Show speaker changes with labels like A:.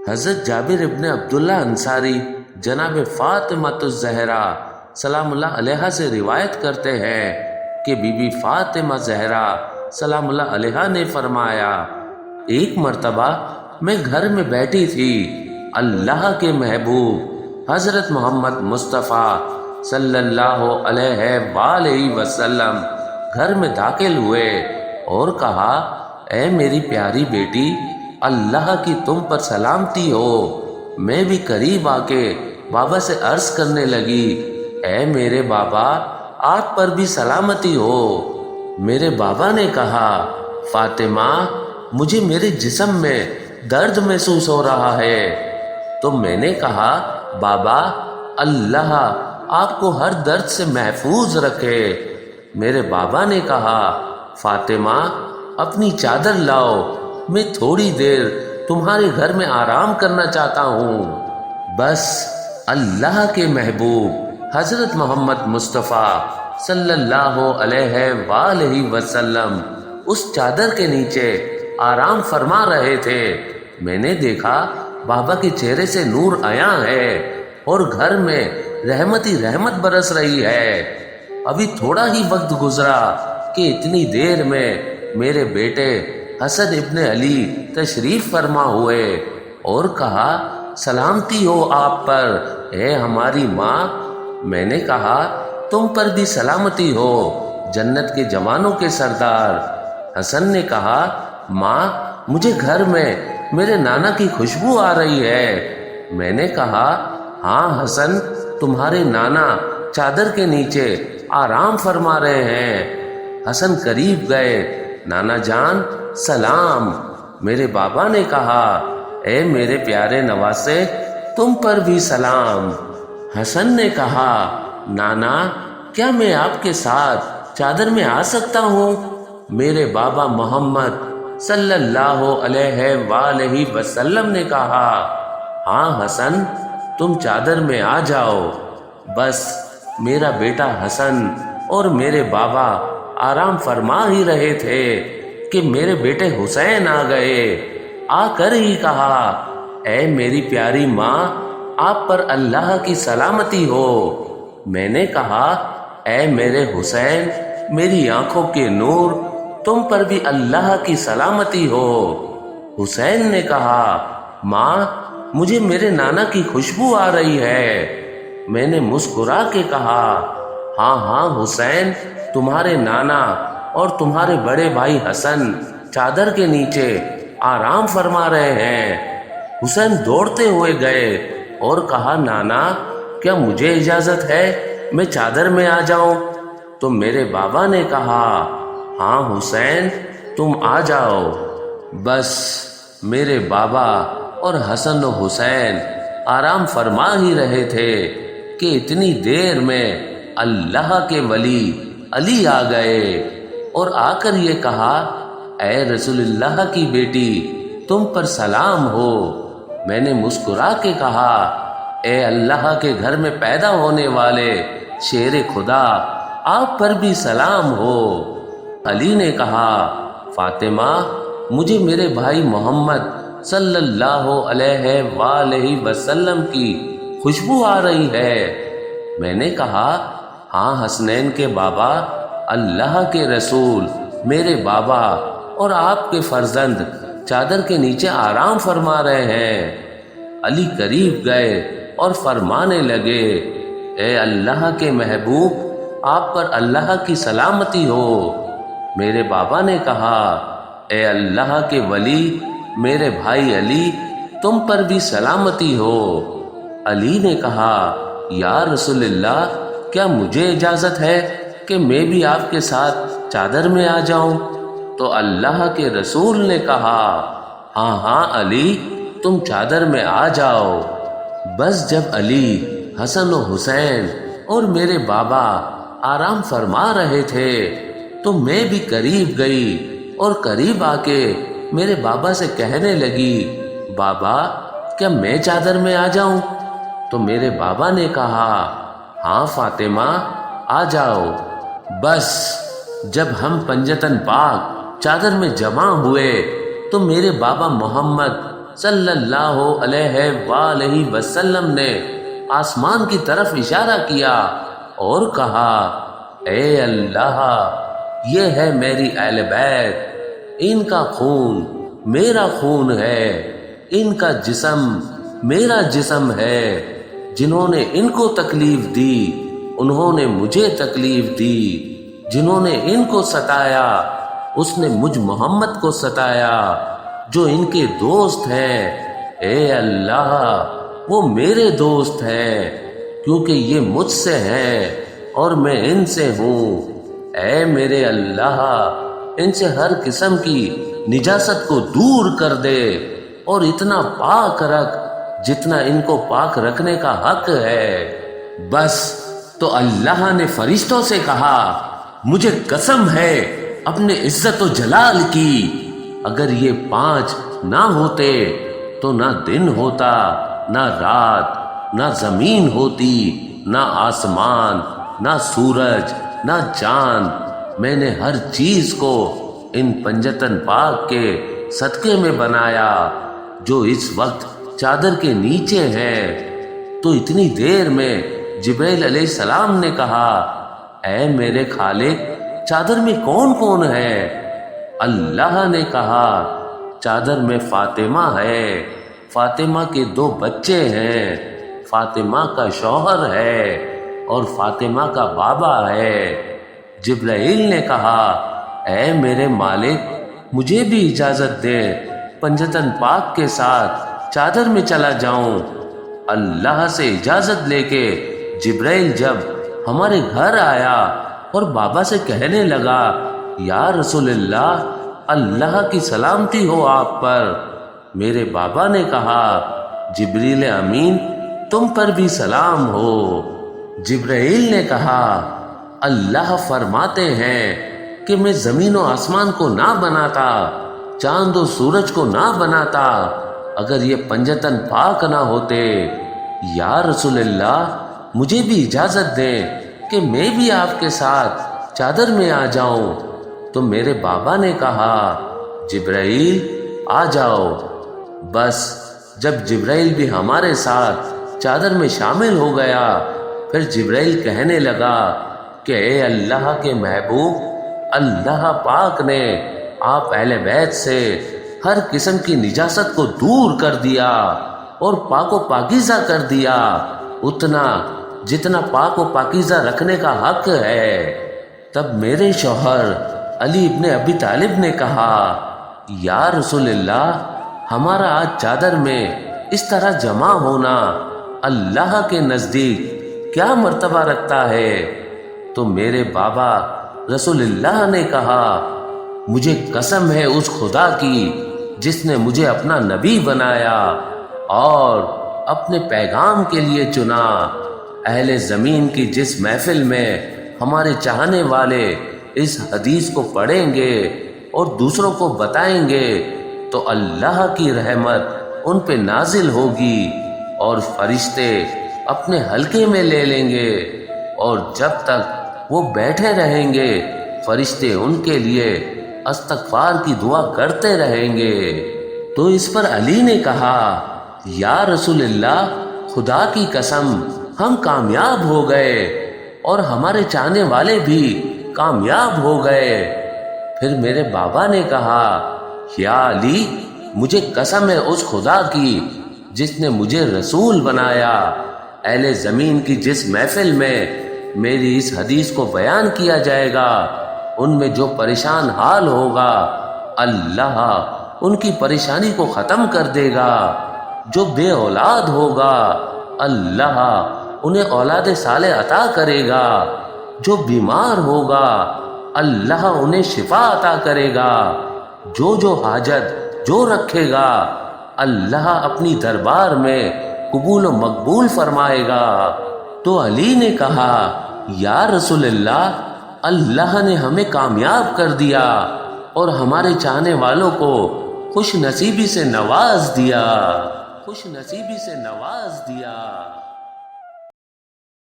A: حضرت جابر ابن عبداللہ انصاری جناب فاطمۃ الزہرا سلام اللہ علیہا سے روایت کرتے ہیں کہ بی بی فاطمہ زہرا سلام اللہ علیہا نے فرمایا، ایک مرتبہ میں گھر میں بیٹھی تھی، اللہ کے محبوب حضرت محمد مصطفیٰ صلی اللہ علیہ وآلہ وسلم گھر میں داخل ہوئے اور کہا، اے میری پیاری بیٹی، اللہ کی تم پر سلامتی ہو۔ میں بھی قریب آ کے بابا سے عرض کرنے لگی، اے میرے بابا، آپ پر بھی سلامتی ہو۔ میرے بابا نے کہا، فاطمہ، مجھے میرے جسم میں درد محسوس ہو رہا ہے۔ تو میں نے کہا، بابا، اللہ آپ کو ہر درد سے محفوظ رکھے۔ میرے بابا نے کہا، فاطمہ، اپنی چادر لاؤ، میں تھوڑی دیر تمہارے گھر میں آرام کرنا چاہتا ہوں۔ بس اللہ کے محبوب حضرت محمد مصطفیٰ صلی اللہ علیہ وآلہ وسلم اس چادر کے نیچے آرام فرما رہے تھے۔ میں نے دیکھا بابا کے چہرے سے نور عیاں ہے اور گھر میں رحمت ہی رحمت برس رہی ہے۔ ابھی تھوڑا ہی وقت گزرا کہ اتنی دیر میں میرے بیٹے حسن ابن علی تشریف فرما ہوئے اور کہا، سلامتی ہو آپ پر اے ہماری ماں۔ میں نے کہا، تم پر بھی سلامتی ہو جنت کے جوانوں کے سردار۔ حسن نے کہا، ماں، مجھے گھر میں میرے نانا کی خوشبو آ رہی ہے۔ میں نے کہا، ہاں حسن، تمہارے نانا چادر کے نیچے آرام فرما رہے ہیں۔ حسن قریب گئے، نانا جان سلام۔ میرے بابا نے کہا، اے میرے پیارے نواسے، تم پر بھی سلام۔ حسن نے کہا، نانا، کیا میں آپ کے ساتھ چادر میں آ سکتا ہوں؟ میرے بابا محمد صلی اللہ علیہ وآلہ وسلم نے کہا، ہاں حسن، تم چادر میں آ جاؤ۔ بس میرا بیٹا حسن اور میرے بابا آرام فرما ہی رہے تھے کہ میرے بیٹے حسین آ گئے۔ آ کر ہی کہا، اے میری پیاری ماں، آپ پر اللہ کی سلامتی ہو۔ میں نے کہا، اے میرے حسین، میری آنکھوں کے نور، تم پر بھی اللہ کی سلامتی ہو۔ حسین نے کہا، ماں، مجھے میرے نانا کی خوشبو آ رہی ہے۔ میں نے مسکرا کے کہا، ہاں ہاں حسین، تمہارے نانا اور تمہارے بڑے بھائی حسن چادر کے نیچے آرام فرما رہے ہیں۔ حسین دوڑتے ہوئے گئے اور کہا، نانا، کیا مجھے اجازت ہے میں چادر میں آ جاؤں؟ تو میرے بابا نے کہا، ہاں حسین، تم آ جاؤ۔ بس میرے بابا اور حسن و حسین آرام فرما ہی رہے تھے کہ اتنی دیر میں اللہ کے ولی علی آ گئے اور آ کر یہ کہا، اے رسول اللہ کی بیٹی، تم پر سلام ہو۔ میں نے مسکرا کے کہا، اے اللہ کے گھر میں پیدا ہونے والے شیر خدا، آپ پر بھی سلام ہو۔ علی نے کہا، فاطمہ، مجھے میرے بھائی محمد صلی اللہ علیہ وآلہ وسلم کی خوشبو آ رہی ہے۔ میں نے کہا، ہاں حسنین کے بابا، اللہ کے رسول، میرے بابا اور آپ کے فرزند چادر کے نیچے آرام فرما رہے ہیں۔ علی قریب گئے اور فرمانے لگے، اے اللہ کے محبوب، آپ پر اللہ کی سلامتی ہو۔ میرے بابا نے کہا، اے اللہ کے ولی، میرے بھائی علی، تم پر بھی سلامتی ہو۔ علی نے کہا، یا رسول اللہ، کیا مجھے اجازت ہے کہ میں بھی آپ کے ساتھ چادر میں آ جاؤں؟ تو اللہ کے رسول نے کہا، ہاں ہاں علی، تم چادر میں آ جاؤ۔ بس جب علی، حسن و حسین اور میرے بابا آرام فرما رہے تھے تو میں بھی قریب گئی اور قریب آ کے میرے بابا سے کہنے لگی، بابا، کیا میں چادر میں آ جاؤں؟ تو میرے بابا نے کہا، ہاں فاطمہ، آ جاؤ۔ بس جب ہم پنجتن پاک چادر میں جمع ہوئے تو میرے بابا محمد صلی اللہ علیہ وآلہ وسلم نے آسمان کی طرف اشارہ کیا اور کہا، اے اللہ، یہ ہے میری اہل بیت، ان کا خون میرا خون ہے، ان کا جسم میرا جسم ہے، جنہوں نے ان کو تکلیف دی انہوں نے مجھے تکلیف دی، جنہوں نے ان کو ستایا اس نے مجھ محمد کو ستایا جو ان کے دوست ہیں۔ اے اللہ، وہ میرے دوست ہیں کیونکہ یہ مجھ سے ہیں اور میں ان سے ہوں۔ اے میرے اللہ، ان سے ہر قسم کی نجاست کو دور کر دے اور اتنا پاک رکھ جتنا ان کو پاک رکھنے کا حق ہے۔ بس تو اللہ نے فرشتوں سے کہا، مجھے قسم ہے اپنے عزت و جلال کی، اگر یہ 5 نہ ہوتے تو نہ دن ہوتا، نہ رات، نہ زمین ہوتی، نہ آسمان، نہ سورج، نہ چاند، میں نے ہر چیز کو ان پنجتن پاک کے صدقے میں بنایا جو اس وقت چادر کے نیچے ہیں۔ تو اتنی دیر میں جبرائیل علیہ السلام نے کہا، اے میرے خالق، چادر میں کون کون ہے؟ اللہ نے کہا، چادر میں فاطمہ ہے، فاطمہ کے 2 بچے ہیں، فاطمہ کا شوہر ہے اور فاطمہ کا بابا ہے۔ جبرائیل نے کہا، اے میرے مالک، مجھے بھی اجازت دے، پنجتن پاک کے ساتھ چادر میں چلا جاؤں۔ اللہ سے اجازت لے کے جبرائیل جب ہمارے گھر آیا اور بابا سے کہنے لگا، یا رسول اللہ، اللہ کی سلامتی ہو آپ پر۔ میرے بابا نے کہا، جبریل امین، تم پر بھی سلام ہو۔ جبرائیل نے کہا، اللہ فرماتے ہیں کہ میں زمین و آسمان کو نہ بناتا، چاند و سورج کو نہ بناتا اگر یہ پنجتن پاک نہ ہوتے۔ یا رسول اللہ، مجھے بھی اجازت دیں کہ میں بھی آپ کے ساتھ چادر میں آ جاؤں۔ تو میرے بابا نے کہا، جبرائیل آ جاؤ۔ بس جب جبرائیل بھی ہمارے ساتھ چادر میں شامل ہو گیا، پھر جبرائیل کہنے لگا کہ اے اللہ کے محبوب، اللہ پاک نے آپ اہل بیت سے ہر قسم کی نجاست کو دور کر دیا اور پاک و پاکیزہ کر دیا، اتنا جتنا پاک و پاکیزہ رکھنے کا حق ہے۔ تب میرے شوہر علی ابن ابی طالب نے کہا، یا رسول اللہ، ہمارا آج چادر میں اس طرح جمع ہونا اللہ کے نزدیک کیا مرتبہ رکھتا ہے؟ تو میرے بابا رسول اللہ نے کہا، مجھے قسم ہے اس خدا کی جس نے مجھے اپنا نبی بنایا اور اپنے پیغام کے لیے چنا، اہل زمین کی جس محفل میں ہمارے چاہنے والے اس حدیث کو پڑھیں گے اور دوسروں کو بتائیں گے تو اللہ کی رحمت ان پہ نازل ہوگی اور فرشتے اپنے حلقے میں لے لیں گے، اور جب تک وہ بیٹھے رہیں گے فرشتے ان کے لیے استغفار کی دعا کرتے رہیں گے۔ تو اس پر علی نے کہا، یا رسول اللہ، خدا کی قسم، ہم کامیاب ہو گئے اور ہمارے چاہنے والے بھی کامیاب ہو گئے۔ پھر میرے بابا نے کہا، یا علی، مجھے قسم ہے اس خدا کی جس نے مجھے رسول بنایا، اہل زمین کی جس محفل میں میری اس حدیث کو بیان کیا جائے گا، ان میں جو پریشان حال ہوگا اللہ ان کی پریشانی کو ختم کر دے گا، جو بے اولاد ہوگا اللہ انہیں اولاد صالح عطا کرے گا، جو بیمار ہوگا اللہ انہیں شفا عطا کرے گا، جو حاجت جو رکھے گا اللہ اپنی دربار میں قبول و مقبول فرمائے گا۔ تو علی نے کہا، یا رسول اللہ، اللہ نے ہمیں کامیاب کر دیا اور ہمارے چاہنے والوں کو خوش نصیبی سے نواز دیا، خوش نصیبی سے نواز دیا۔